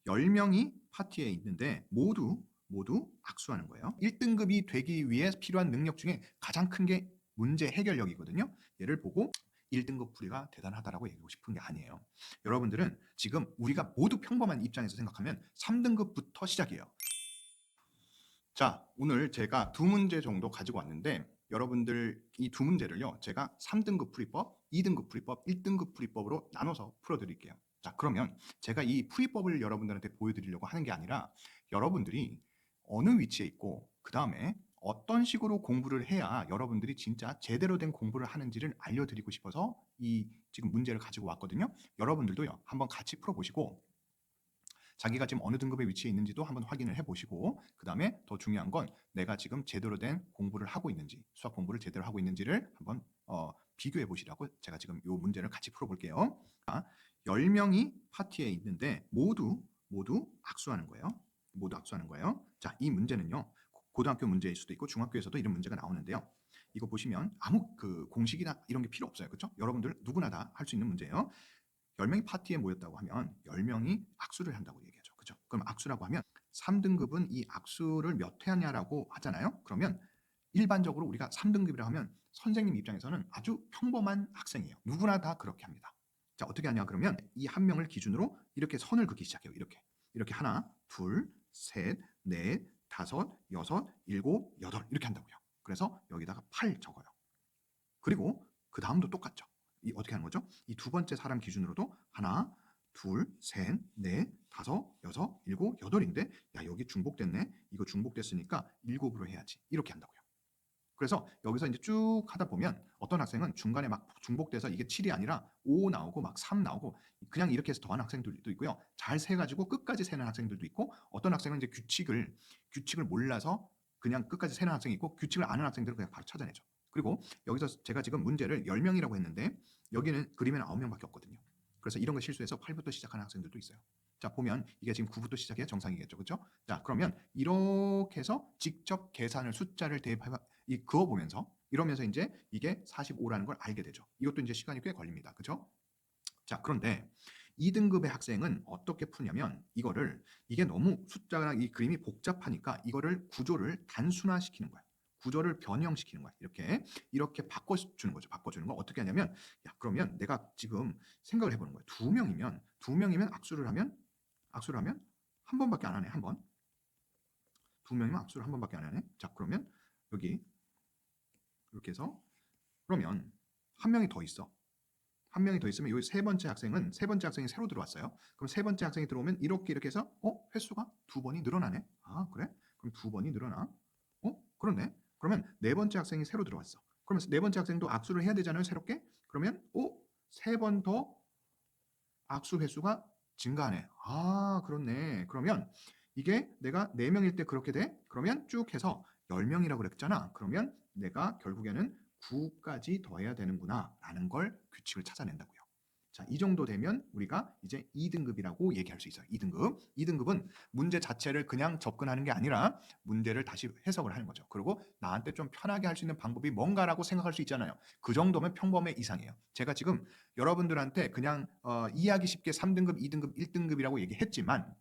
10명이 파티에 있는데 모두 악수하는 거예요. 1등급이 되기 위해 필요한 능력 중에 가장 큰 게 문제 해결력이거든요. 얘를 보고 1등급 풀이가 대단하다라고 얘기하고 싶은 게 아니에요. 여러분들은 지금 우리가 모두 평범한 입장에서 생각하면 3등급부터 시작이에요. 자, 오늘 제가 두 문제 정도 가지고 왔는데 여러분들 이 두 문제를요. 제가 3등급 풀이법, 2등급 풀이법, 1등급 풀이법으로 나눠서 풀어드릴게요. 자, 그러면 제가 이 풀이법을 여러분들한테 보여드리려고 하는 게 아니라 여러분들이 어느 위치에 있고 그 다음에 어떤 식으로 공부를 해야 여러분들이 진짜 제대로 된 공부를 하는지를 알려드리고 싶어서 이 지금 문제를 가지고 왔거든요. 여러분들도요. 한번 같이 풀어보시고 자기가 지금 어느 등급의 위치에 있는지도 한번 확인을 해보시고 그 다음에 더 중요한 건 내가 지금 제대로 된 공부를 하고 있는지 수학 공부를 제대로 하고 있는지를 한번 비교해 보시라고 제가 지금 이 문제를 같이 풀어볼게요. 10명이 파티에 있는데 모두 악수하는 거예요. 모두 악수하는 거예요. 자, 이 문제는요. 고등학교 문제일 수도 있고 중학교에서도 이런 문제가 나오는데요. 이거 보시면 아무 그 공식이나 이런 게 필요 없어요. 그렇죠? 여러분들 누구나 다 할 수 있는 문제예요. 10명이 파티에 모였다고 하면 10명이 악수를 한다고 얘기하죠. 그죠? 그럼 악수라고 하면 3등급은 이 악수를 몇 회 하냐라고 하잖아요. 그러면 일반적으로 우리가 3등급이라고 하면 선생님 입장에서는 아주 평범한 학생이에요. 누구나 다 그렇게 합니다. 자, 어떻게 하냐 그러면 이 한 명을 기준으로 이렇게 선을 긋기 시작해요. 이렇게 하나, 둘, 셋, 넷, 다섯, 여섯, 일곱, 여덟 이렇게 한다고요. 그래서 여기다가 8 적어요. 그리고 그 다음도 똑같죠. 이 어떻게 하는 거죠? 이 두 번째 사람 기준으로도 하나, 둘, 셋, 넷, 다섯, 여섯, 일곱, 여덟인데 야 여기 중복됐네. 이거 중복됐으니까 일곱으로 해야지. 이렇게 한다고요. 그래서 여기서 이제 쭉 하다 보면 어떤 학생은 중간에 막 중복돼서 이게 7이 아니라 5 나오고 막 3 나오고 그냥 이렇게 해서 더하는 학생들도 있고요. 잘 세가지고 끝까지 세는 학생들도 있고 어떤 학생은 이제 규칙을 몰라서 그냥 끝까지 세는 학생이 있고 규칙을 아는 학생들은 그냥 바로 찾아내죠. 그리고 여기서 제가 지금 문제를 10명이라고 했는데 여기는 그림에는 9명밖에 없거든요. 그래서 이런 거 실수해서 8부터 시작하는 학생들도 있어요. 자, 보면 이게 지금 9부터 시작해야 정상이겠죠. 그렇죠? 자, 그러면 이렇게 해서 직접 계산을 숫자를 그어보면서 이러면서 이제 이게 45라는 걸 알게 되죠. 이것도 이제 시간이 꽤 걸립니다. 그렇죠? 자, 그런데 2등급의 학생은 어떻게 푸냐면 이게 너무 숫자가 이 그림이 복잡하니까 이거를 구조를 단순화시키는 거야. 구조를 변형시키는 거야. 이렇게 바꿔주는 거죠. 바꿔주는 거 어떻게 하냐면 야 그러면 내가 지금 생각을 해보는 거야. 두 명이면 악수를 하면 한 번밖에 안 하네. 한 번. 두 명이면 악수를 한 번밖에 안 하네. 자 그러면 여기 이렇게 해서 그러면 한 명이 더 있어. 한 명이 더 있으면 이 세 번째 학생이 새로 들어왔어요. 그럼 세 번째 학생이 들어오면 이렇게 해서 횟수가 두 번이 늘어나네. 아 그래? 그럼 두 번이 늘어나. 그렇네. 그러면 네 번째 학생이 새로 들어왔어. 그러면 네 번째 학생도 악수를 해야 되잖아요. 새롭게. 그러면 세 번 더 악수 횟수가 증가하네. 아 그렇네. 그러면 이게 내가 4명일 때 그렇게 돼? 그러면 쭉 해서 10명이라고 그랬잖아. 그러면 내가 결국에는 9까지 더해야 되는구나 라는 걸 규칙을 찾아낸다고요. 자, 이 정도 되면 우리가 이제 2등급이라고 얘기할 수 있어요. 2등급. 2등급은 문제 자체를 그냥 접근하는 게 아니라 문제를 다시 해석을 하는 거죠. 그리고 나한테 좀 편하게 할 수 있는 방법이 뭔가라고 생각할 수 있잖아요. 그 정도면 평범의 이상이에요. 제가 지금 여러분들한테 그냥 이해하기 쉽게 3등급, 2등급, 1등급이라고 얘기했지만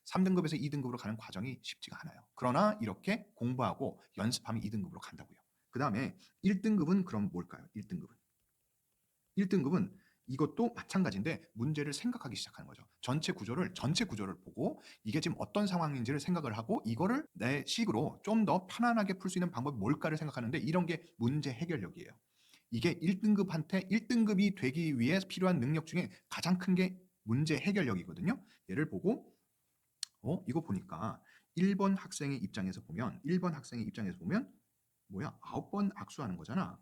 3등급에서 2등급으로 가는 과정이 쉽지가 않아요. 그러나 이렇게 공부하고 연습하면 2등급으로 간다고요. 그 다음에 1등급은 그럼 뭘까요? 1등급은 이것도 마찬가지인데 문제를 생각하기 시작하는 거죠. 전체 구조를 보고 이게 지금 어떤 상황인지를 생각을 하고 이거를 내 식으로 좀 더 편안하게 풀 수 있는 방법이 뭘까를 생각하는데 이런 게 문제 해결력이에요. 이게 1등급이 되기 위해 필요한 능력 중에 가장 큰 게 문제 해결력이거든요. 얘를 보고 이거 보니까 1번 학생의 입장에서 보면 뭐야? 9번 악수하는 거잖아.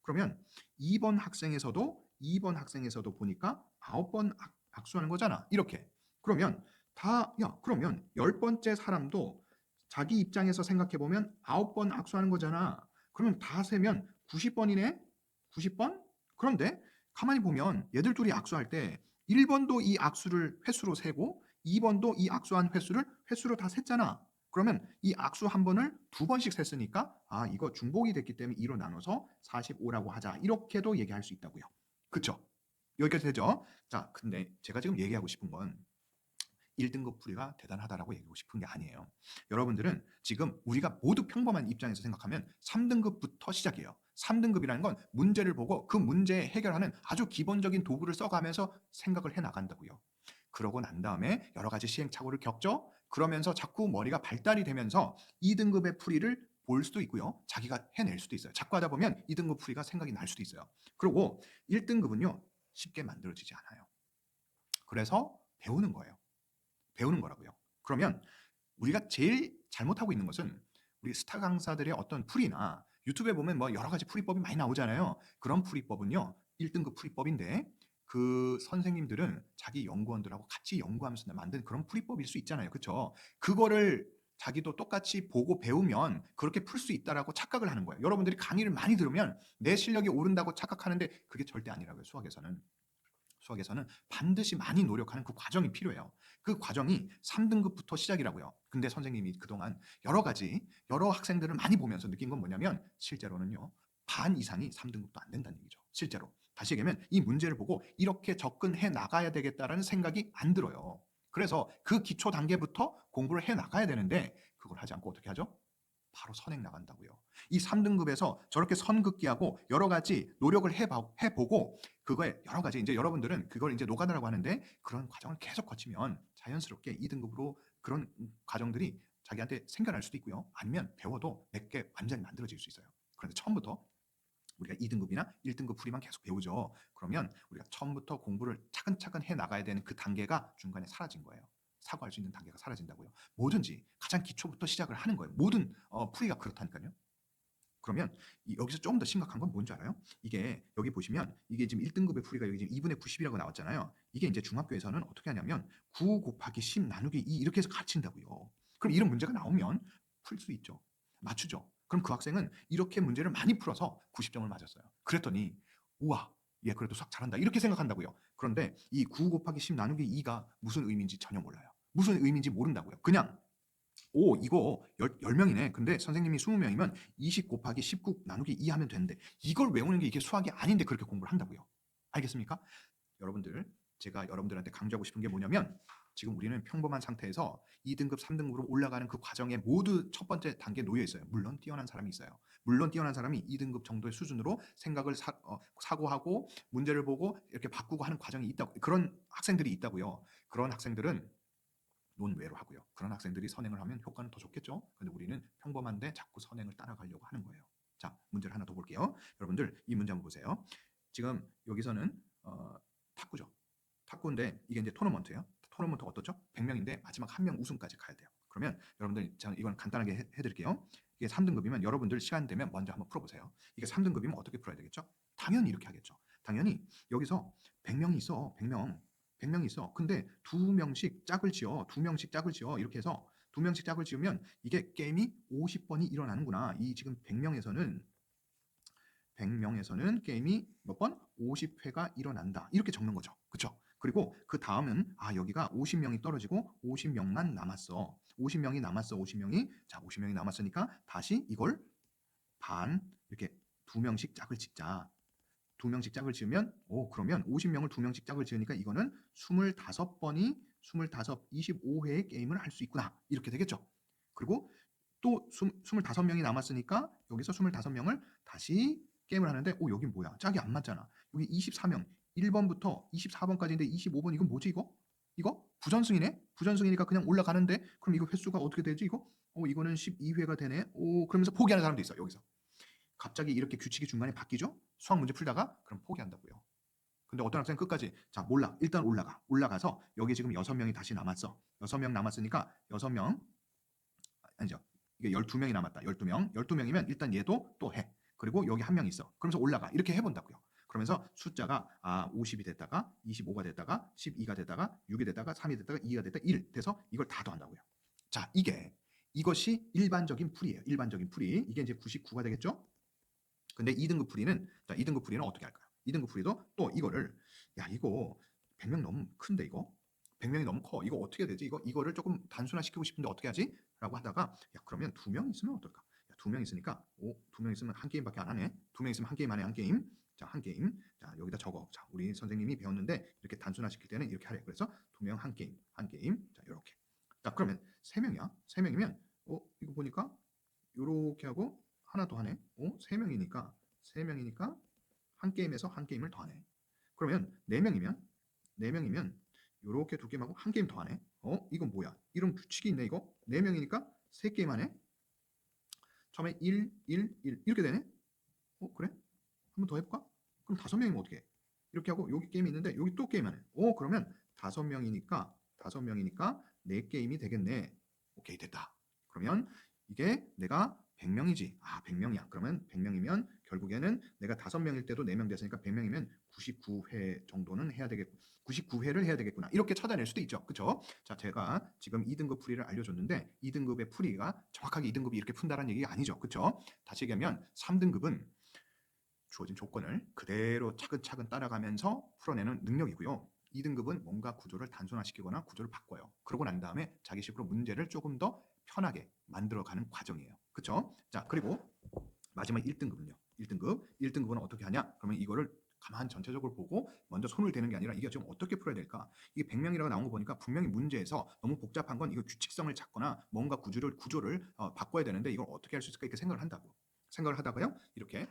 그러면 2번 학생에서도 보니까 9번 악수하는 거잖아. 이렇게. 그러면 그러면 10번째 사람도 자기 입장에서 생각해 보면 9번 악수하는 거잖아. 그러면 다 세면 90번이네. 90번? 그런데 가만히 보면 얘들 둘이 악수할 때 1번도 이 악수를 횟수로 세고 2번도 이 악수한 횟수를 횟수로 다 셌잖아. 그러면 이 악수 한 번을 두 번씩 셌으니까 이거 중복이 됐기 때문에 2로 나눠서 45라고 하자. 이렇게도 얘기할 수 있다고요. 그쵸? 여기까지 되죠? 자, 근데 제가 지금 얘기하고 싶은 건 1등급 풀이가 대단하다라고 얘기하고 싶은 게 아니에요. 여러분들은 지금 우리가 모두 평범한 입장에서 생각하면 3등급부터 시작이에요. 3등급이라는 건 문제를 보고 그 문제 해결하는 아주 기본적인 도구를 써가면서 생각을 해 나간다고요. 그러고 난 다음에 여러 가지 시행착오를 겪죠. 그러면서 자꾸 머리가 발달이 되면서 2등급의 풀이를 볼 수도 있고요. 자기가 해낼 수도 있어요. 자꾸 하다 보면 2등급 풀이가 생각이 날 수도 있어요. 그리고 1등급은요. 쉽게 만들어지지 않아요. 그래서 배우는 거예요. 배우는 거라고요. 그러면 우리가 제일 잘못하고 있는 것은 우리 스타 강사들의 어떤 풀이나 유튜브에 보면 뭐 여러 가지 풀이법이 많이 나오잖아요. 그런 풀이법은요. 1등급 풀이법인데 그 선생님들은 자기 연구원들하고 같이 연구하면서 만든 그런 풀이법일 수 있잖아요. 그렇죠? 그거를 자기도 똑같이 보고 배우면 그렇게 풀 수 있다라고 착각을 하는 거예요. 여러분들이 강의를 많이 들으면 내 실력이 오른다고 착각하는데 그게 절대 아니라고요. 수학에서는 반드시 많이 노력하는 그 과정이 필요해요. 그 과정이 3등급부터 시작이라고요. 근데 선생님이 그동안 여러 학생들을 많이 보면서 느낀 건 뭐냐면 실제로는요. 반 이상이 3등급도 안 된다는 얘기죠. 실제로. 다시 얘기하면 이 문제를 보고 이렇게 접근해 나가야 되겠다라는 생각이 안 들어요. 그래서 그 기초 단계부터 공부를 해 나가야 되는데 그걸 하지 않고 어떻게 하죠? 바로 선행 나간다고요. 이 3등급에서 저렇게 선긋기하고 여러 가지 노력을 해보고 그거에 여러 가지 이제 여러분들은 그걸 이제 노가다라고 하는데 그런 과정을 계속 거치면 자연스럽게 2등급으로 그런 과정들이 자기한테 생겨날 수도 있고요. 아니면 배워도 몇 개 완전히 만들어질 수 있어요. 그런데 처음부터 우리가 2등급이나 1등급 풀이만 계속 배우죠. 그러면 우리가 처음부터 공부를 차근차근 해 나가야 되는 그 단계가 중간에 사라진 거예요. 사고할 수 있는 단계가 사라진다고요. 뭐든지 가장 기초부터 시작을 하는 거예요. 모든 풀이가 그렇다니까요. 그러면 여기서 조금 더 심각한 건 뭔지 알아요? 이게 여기 보시면 이게 지금 1등급의 풀이가 여기 지금 2분의 90이라고 나왔잖아요. 이게 이제 중학교에서는 어떻게 하냐면 9 곱하기 10 나누기 2 이렇게 해서 가르친다고요. 그럼 이런 문제가 나오면 풀 수 있죠. 맞추죠. 그럼 그 학생은 이렇게 문제를 많이 풀어서 90점을 맞았어요. 그랬더니 우와 얘 그래도 수학 잘한다 이렇게 생각한다고요. 그런데 이 9 곱하기 10 나누기 2가 무슨 의미인지 전혀 몰라요. 무슨 의미인지 모른다고요. 그냥 오 이거 10명이네. 근데 선생님이 20명이면 20 곱하기 19 나누기 2 하면 되는데 이걸 외우는 게 이게 수학이 아닌데 그렇게 공부를 한다고요. 알겠습니까? 여러분들 제가 여러분들한테 강조하고 싶은 게 뭐냐면 지금 우리는 평범한 상태에서 2등급, 3등급으로 올라가는 그 과정에 모두 첫 번째 단계에 놓여 있어요. 물론 뛰어난 사람이 있어요. 물론 뛰어난 사람이 2등급 정도의 수준으로 생각을 사고하고 문제를 보고 이렇게 바꾸고 하는 과정이 있다고 그런 학생들이 있다고요. 그런 학생들은 논외로 하고요. 그런 학생들이 선행을 하면 효과는 더 좋겠죠. 근데 우리는 평범한데 자꾸 선행을 따라가려고 하는 거예요. 자, 문제를 하나 더 볼게요. 여러분들 이 문제 한번 보세요. 지금 여기서는 탁구죠. 탁구인데 이게 이제 토너먼트예요. 토너먼트 어떻죠? 100명인데 마지막 한 명 우승까지 가야 돼요. 그러면 여러분들 제가 이건 간단하게 해드릴게요. 이게 3등급이면 여러분들 시간 되면 먼저 한번 풀어보세요. 이게 3등급이면 어떻게 풀어야 되겠죠? 당연히 이렇게 하겠죠. 당연히 여기서 100명이 있어. 100명이 있어. 근데 2명씩 짝을 지어. 2명씩 짝을 지어. 이렇게 해서 2명씩 짝을 지으면 이게 게임이 50번이 일어나는구나. 이 지금 100명에서는 게임이 몇 번? 50회가 일어난다. 이렇게 적는 거죠. 그렇죠? 그리고 그 다음은 여기가 50명이 떨어지고 50명만 남았어. 50명이 남았어. 50명이. 자, 50명이 남았으니까 다시 이걸 반 이렇게 2명씩 짝을 짓자. 2명씩 짝을 지으면 그러면 50명을 2명씩 짝을 지으니까 이거는 25번이 25회의 게임을 할 수 있구나. 이렇게 되겠죠. 그리고 또 25명이 남았으니까 여기서 25명을 다시 게임을 하는데 여긴 뭐야? 짝이 안 맞잖아. 여기 24명 1번부터 24번까지인데 25번 이건 뭐지 이거? 이거 부전승이네? 부전승이니까 그냥 올라가는데 그럼 이거 횟수가 어떻게 되지 이거? 이거는 12회가 되네. 그러면서 포기하는 사람도 있어 여기서. 갑자기 이렇게 규칙이 중간에 바뀌죠? 수학 문제 풀다가 그럼 포기한다고요. 근데 어떤 학생은 끝까지 자 몰라 일단 올라가서 여기 지금 6명이 다시 남았어. 6명 남았으니까 6명 아니죠. 이게 12명이 남았다. 12명이면 일단 얘도 또 해. 그리고 여기 한 명 있어. 그러면서 올라가. 이렇게 해본다고요. 그러면서 숫자가 50이 됐다가 25가 됐다가 12가 됐다가 6이 됐다가 3이 됐다가 2가 됐다가 1 돼서 이걸 다 더한다고요. 자 이것이 일반적인 풀이에요. 일반적인 풀이. 이게 이제 99가 되겠죠? 근데 2등급 풀이는 2등급 풀이는 어떻게 할까요? 2등급 풀이도 또 이거를 이거 100명 너무 큰데 이거 100명이 너무 커. 이거 어떻게 해야 되지? 이거를 조금 단순화시키고 싶은데 어떻게 하지? 라고 하다가 그러면 2명 있으면 어떨까? 2명 있으니까 2명 있으면 한 게임밖에 안 하네. 2명 있으면 한 게임 안에 한 게임. 자, 한 게임. 자, 여기다 적어. 자, 우리 선생님이 배웠는데 이렇게 단순화시킬 때는 이렇게 하래. 그래서 2명 한 게임. 자, 3명이면 이거 보니까 요렇게 하고 하나 더 하네. 3명이니까 한 게임에서 한 게임을 더 하네. 그러면 4명이면 요렇게 두 게임하고 한 게임 더 하네. 이건 뭐야? 이런 규칙이 있네 이거. 4명이니까 3게임 하네. 처음에 1, 1, 1 이렇게 되네. 그래? 한 번 더 해볼까? 그럼 5명이면 어떻게 해? 이렇게 하고 여기 게임이 있는데 여기 또 게임 하네. 그러면 5명이니까 4게임이 되겠네. 오케이, 됐다. 그러면 이게 내가 100명이지. 100명이야. 그러면 100명이면 결국에는 내가 5명일 때도 4명 됐으니까 100명이면 99회 정도는 해야 되겠고 99회를 해야 되겠구나. 이렇게 찾아낼 수도 있죠. 그렇죠? 자, 제가 지금 2등급 풀이를 알려줬는데 2등급의 풀이가 정확하게 2등급이 이렇게 푼다는 얘기가 아니죠. 그렇죠? 다시 얘기하면 3등급은 주어진 조건을 그대로 차근차근 따라가면서 풀어내는 능력이고요. 2등급은 뭔가 구조를 단순화시키거나 구조를 바꿔요. 그러고 난 다음에 자기식으로 문제를 조금 더 편하게 만들어가는 과정이에요. 그렇죠? 자, 그리고 마지막 1등급은요. 1등급은 어떻게 하냐? 그러면 이거를 가만 전체적으로 보고 먼저 손을 대는 게 아니라 이게 지금 어떻게 풀어야 될까? 이게 100명이라고 나온 거 보니까 분명히 문제에서 너무 복잡한 건 이거 규칙성을 찾거나 뭔가 구조를 바꿔야 되는데 이걸 어떻게 할 수 있을까? 이렇게 생각을 하다가요. 이렇게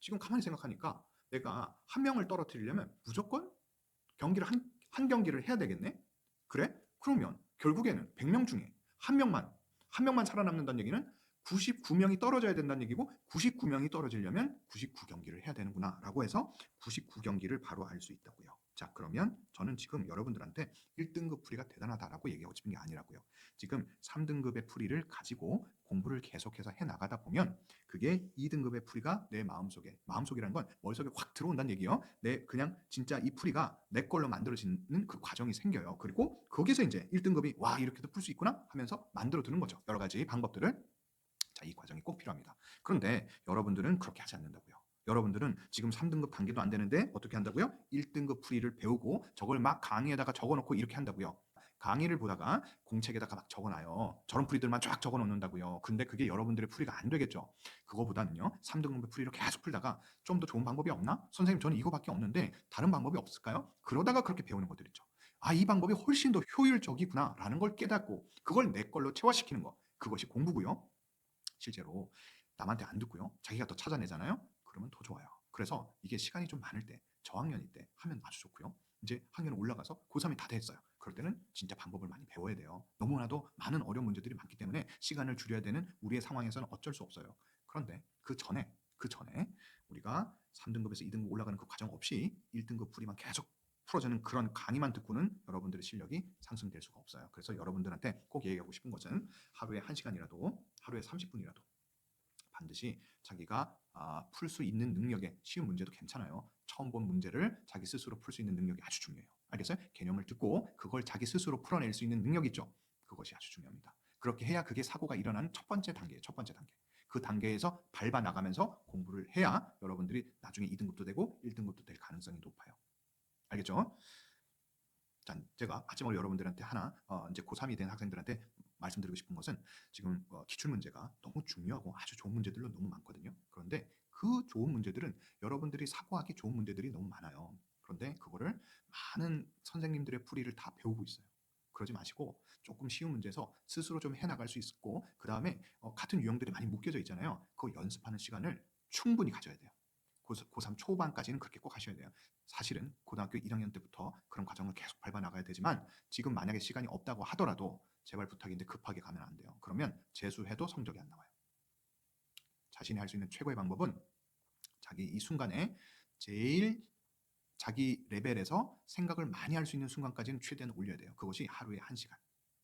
지금 가만히 생각하니까 내가 한 명을 떨어뜨리려면 무조건 경기를 한 경기를 해야 되겠네. 그래? 그러면 결국에는 100명 중에 한 명만 살아남는다는 얘기는 99명이 떨어져야 된다는 얘기고 99명이 떨어지려면 99경기를 해야 되는구나라고 해서 99경기를 바로 알 수 있다고요. 자, 그러면 저는 지금 여러분들한테 1등급 풀이가 대단하다라고 얘기하고 싶은 게 아니라고요. 지금 3등급의 풀이를 가지고 공부를 계속해서 해 나가다 보면 그게 2등급의 풀이가 내 마음속이라는 건 머릿속에 확 들어온다는 얘기예요. 그냥 진짜 이 풀이가 내 걸로 만들어지는 그 과정이 생겨요. 그리고 거기서 이제 1등급이 와, 이렇게도 풀 수 있구나 하면서 만들어 두는 거죠. 여러 가지 방법들을. 자, 이 과정이 꼭 필요합니다. 그런데 여러분들은 그렇게 하지 않는다고요. 여러분들은 지금 3등급 단계도 안 되는데 어떻게 한다고요? 1등급 풀이를 배우고 저걸 막 강의에다가 적어놓고 이렇게 한다고요. 강의를 보다가 공책에다가 막 적어놔요. 저런 풀이들만 쫙 적어놓는다고요. 근데 그게 여러분들의 풀이가 안 되겠죠. 그거보다는요. 3등급의 풀이를 계속 풀다가 좀 더 좋은 방법이 없나? 선생님, 저는 이거밖에 없는데 다른 방법이 없을까요? 그러다가 그렇게 배우는 것들 있죠. 이 방법이 훨씬 더 효율적이구나 라는 걸 깨닫고 그걸 내 걸로 체화시키는 거. 그것이 공부고요. 실제로 남한테 안 듣고요. 자기가 더 찾아내잖아요. 그러면 더 좋아요. 그래서 이게 시간이 좀 많을 때, 저학년일 때 하면 아주 좋고요. 이제 학년 올라가서 고3이 다 됐어요. 그럴 때는 진짜 방법을 많이 배워야 돼요. 너무나도 많은 어려운 문제들이 많기 때문에 시간을 줄여야 되는 우리의 상황에서는 어쩔 수 없어요. 그런데 그 전에 우리가 3등급에서 2등급 올라가는 그 과정 없이 1등급 풀이만 계속 풀어주는 그런 강의만 듣고는 여러분들의 실력이 상승될 수가 없어요. 그래서 여러분들한테 꼭 얘기하고 싶은 것은 하루에 1시간이라도, 하루에 30분이라도 반드시 자기가 풀 수 있는 능력에, 쉬운 문제도 괜찮아요. 처음 본 문제를 자기 스스로 풀 수 있는 능력이 아주 중요해요. 알겠어요? 개념을 듣고 그걸 자기 스스로 풀어낼 수 있는 능력 있죠? 그것이 아주 중요합니다. 그렇게 해야 그게 사고가 일어나는 첫 번째 단계예요. 첫 번째 단계. 그 단계에서 밟아 나가면서 공부를 해야 여러분들이 나중에 2등급도 되고 1등급도 될 가능성이 높아요. 알겠죠? 자, 제가 마지막으로 여러분들한테 하나 이제 고3이 된 학생들한테 말씀드리고 싶은 것은 지금 기출 문제가 너무 중요하고 아주 좋은 문제들로 너무 많거든요. 그런데 그 좋은 문제들은 여러분들이 사고하기 좋은 문제들이 너무 많아요. 그런데 그거를 많은 선생님들의 풀이를 다 배우고 있어요. 그러지 마시고 조금 쉬운 문제에서 스스로 좀 해나갈 수 있고 그 다음에 같은 유형들이 많이 묶여져 있잖아요. 그거 연습하는 시간을 충분히 가져야 돼요. 고3 초반까지는 그렇게 꼭 하셔야 돼요. 사실은 고등학교 1학년 때부터 그런 과정을 계속 밟아 나가야 되지만 지금 만약에 시간이 없다고 하더라도 제발 부탁인데 급하게 가면 안 돼요. 그러면 재수해도 성적이 안 나와요. 자신이 할 수 있는 최고의 방법은 자기 이 순간에 제일 자기 레벨에서 생각을 많이 할 수 있는 순간까지는 최대한 올려야 돼요. 그것이 하루에 1시간.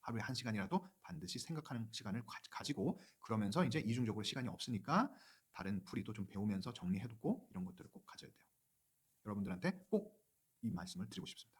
하루에 1시간이라도 반드시 생각하는 시간을 가지고 그러면서 이제 이중적으로 시간이 없으니까 다른 풀이도 좀 배우면서 정리해두고 이런 것들을 꼭 가져야 돼요. 여러분들한테 꼭 이 말씀을 드리고 싶습니다.